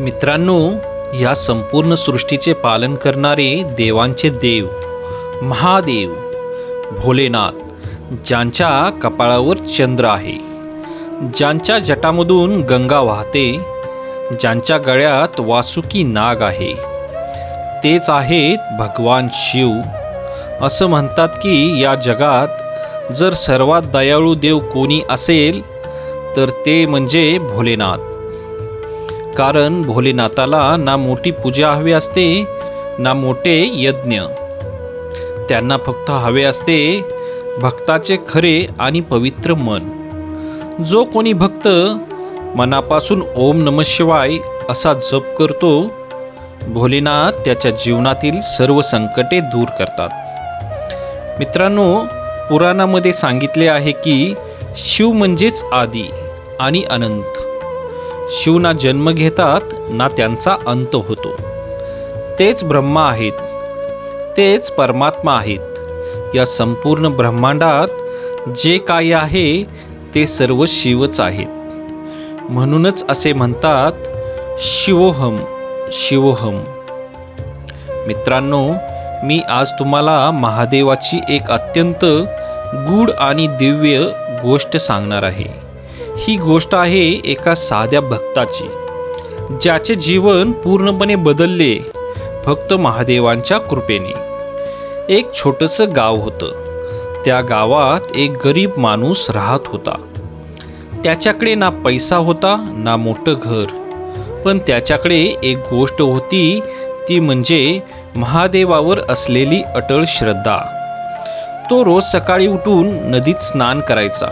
मित्रांनो, या संपूर्ण सृष्टीचे पालन करणारे देवांचे देव महादेव भोलेनाथ, ज्यांच्या कपाळावर चंद्र आहे, ज्यांच्या जटामधून गंगा वाहते, ज्यांच्या गळ्यात वासुकी नाग आहे, तेच आहेत भगवान शिव. असं म्हणतात की या जगात जर सर्वात दयाळू देव कोणी असेल तर ते म्हणजे भोलेनाथ. कारण भोलेनाथाला ना मोठी पूजा हवी असते ना मोठे यज्ञ. त्यांना फक्त हवे असते भक्ताचे खरे आणि पवित्र मन. जो कोणी भक्त मनापासून ओम नमः शिवाय असा जप करतो, भोलेनाथ त्याच्या जीवनातील सर्व संकटे दूर करतात. मित्रांनो, पुराणामध्ये सांगितले आहे की शिव म्हणजेच आदी आणि अनंत. शिव ना जन्म घेतात ना त्यांचा अंत होतो. तेच ब्रह्मा आहेत, तेच परमात्मा आहेत. या संपूर्ण ब्रह्मांडात जे काही आहे ते सर्व शिवच आहेत. म्हणूनच असे म्हणतात शिवोहम शिवोहम. मित्रांनो, मी आज तुम्हाला महादेवाची एक अत्यंत गूढ आणि दिव्य गोष्ट सांगणार आहे. ही गोष्ट आहे एका साध्या भक्ताची, ज्याचे जीवन पूर्णपणे बदलले फक्त महादेवांच्या कृपेने. एक छोटंसं गाव होतं. त्या गावात एक गरीब माणूस राहत होता. त्याच्याकडे ना पैसा होता ना मोठं घर, पण त्याच्याकडे एक गोष्ट होती, ती म्हणजे महादेवावर असलेली अटळ श्रद्धा. तो रोज सकाळी उठून नदीत स्नान करायचा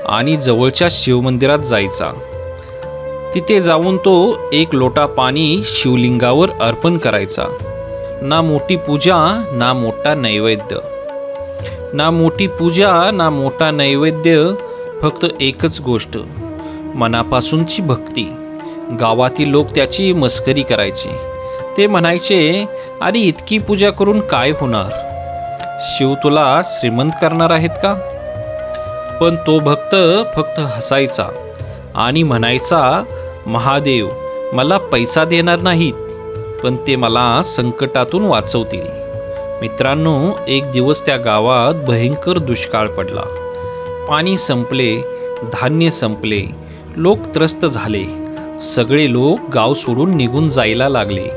आणि जवळच्या शिवमंदिरात जायचा. तिथे जाऊन तो एक लोटा पाणी शिवलिंगावर अर्पण करायचा. ना मोठी पूजा ना मोठा नैवेद्य, ना मोठी पूजा ना मोठा नैवेद्य, फक्त एकच गोष्ट, मनापासूनची भक्ती. गावातील लोक त्याची मस्करी करायचे. ते म्हणायचे, अरे इतकी पूजा करून काय होणार? शिव तुला श्रीमंत करणार आहेत का? पण तो भक्त फक्त हसायचा आणि म्हणायचा, महादेव मला पैसा देणार नाहीत, पण ते मला संकटातून वाचवतील. मित्रांनो, एक दिवस त्या गावात भयंकर दुष्काळ पडला. पाणी संपले, धान्य संपले, लोक त्रस्त झाले. सगळे लोक गाव सोडून निघून जायला लागले.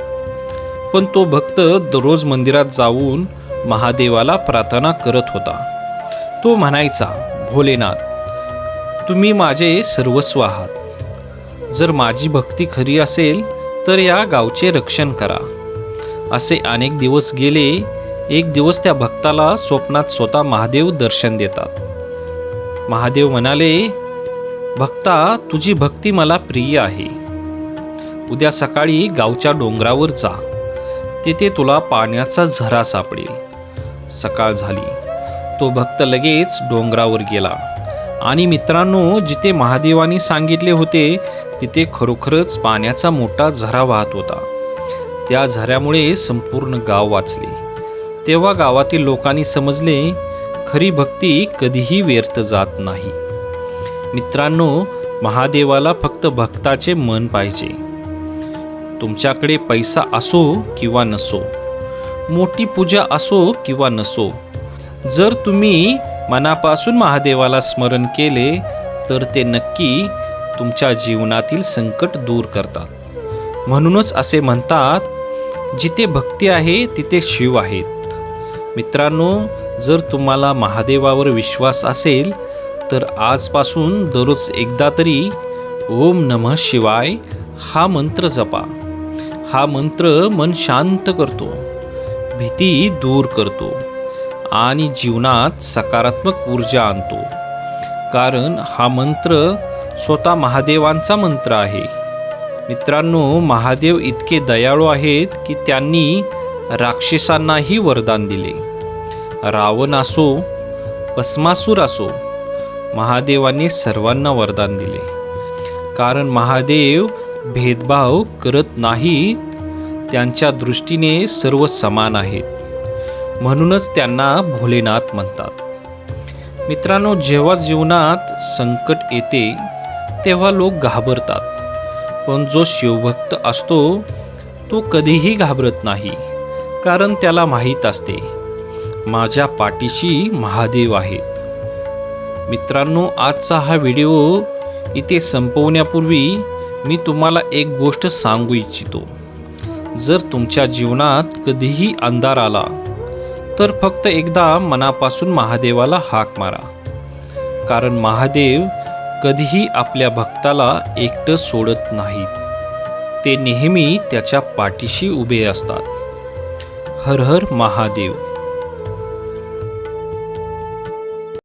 पण तो भक्त दररोज मंदिरात जाऊन महादेवाला प्रार्थना करत होता. तो म्हणायचा, भोलेनाथ, तुम्ही माझे सर्वस्व आहात. जर माझी भक्ती खरी असेल तर या गावचे रक्षण करा. असे अनेक दिवस गेले. एक दिवस त्या भक्ताला स्वप्नात स्वतः महादेव दर्शन देतात. महादेव म्हणाले, भक्ता, तुझी भक्ती मला प्रिय आहे. उद्या सकाळी गावच्या डोंगरावर जा. तिथे तुला पाण्याचा झरा सापडेल. सकाळ झाली. तो भक्त लगेच डोंगरावर गेला आणि मित्रांनो, जिथे महादेवानी सांगितले होते तिथे खरोखरच पाण्याचा मोठा झरा वाहत होता. त्या झऱ्यामुळे संपूर्ण गाव वाचले. तेव्हा गावातील लोकांनी समजले, खरी भक्ती कधीही व्यर्थ जात नाही. मित्रांनो, महादेवाला फक्त भक्ताचे मन पाहिजे. तुमच्याकडे पैसा असो किंवा नसो, मोठी पूजा असो किंवा नसो, जर तुम्ही मनापासून महादेवाला स्मरण केले तर ते नक्की तुमच्या जीवनातील संकट दूर करतात. म्हणूनच असे म्हणतात, जिथे भक्ती आहे तिथे शिव आहेत. मित्रांनो, जर तुम्हाला महादेवावर विश्वास असेल तर आजपासून दररोज एकदा तरी ओम नमः शिवाय हा मंत्र जपा. हा मंत्र मन शांत करतो, भीती दूर करतो आणि जीवनात सकारात्मक ऊर्जा आणतो. कारण हा मंत्र स्वतः महादेवांचा मंत्र आहे. मित्रांनो, महादेव इतके दयाळू आहेत की त्यांनी राक्षसांनाही वरदान दिले. रावण असो, भस्मासूर असो, महादेवाने सर्वांना वरदान दिले. कारण महादेव भेदभाव करत नाहीत. त्यांच्या दृष्टीने सर्व समान आहेत. म्हणूनच त्यांना भोलेनाथ म्हणतात. मित्रांनो, जेव्हा जीवनात संकट येते तेव्हा लोक घाबरतात. पण जो शिवभक्त असतो तो कधीही घाबरत नाही, कारण त्याला माहीत असते माझ्या पाठीशी महादेव आहेत. मित्रांनो, आजचा हा व्हिडिओ इथे संपवण्यापूर्वी मी तुम्हाला एक गोष्ट सांगू इच्छितो. जर तुमच्या जीवनात कधीही अंधार आला तर फक्त एकदा मनापासून महादेवाला हाक मारा, कारण महादेव कधीही आपल्या भक्ताला एकटं सोडत नाहीत. ते नेहमी त्याच्या पाठीशी उभे असतात. हर हर महादेव.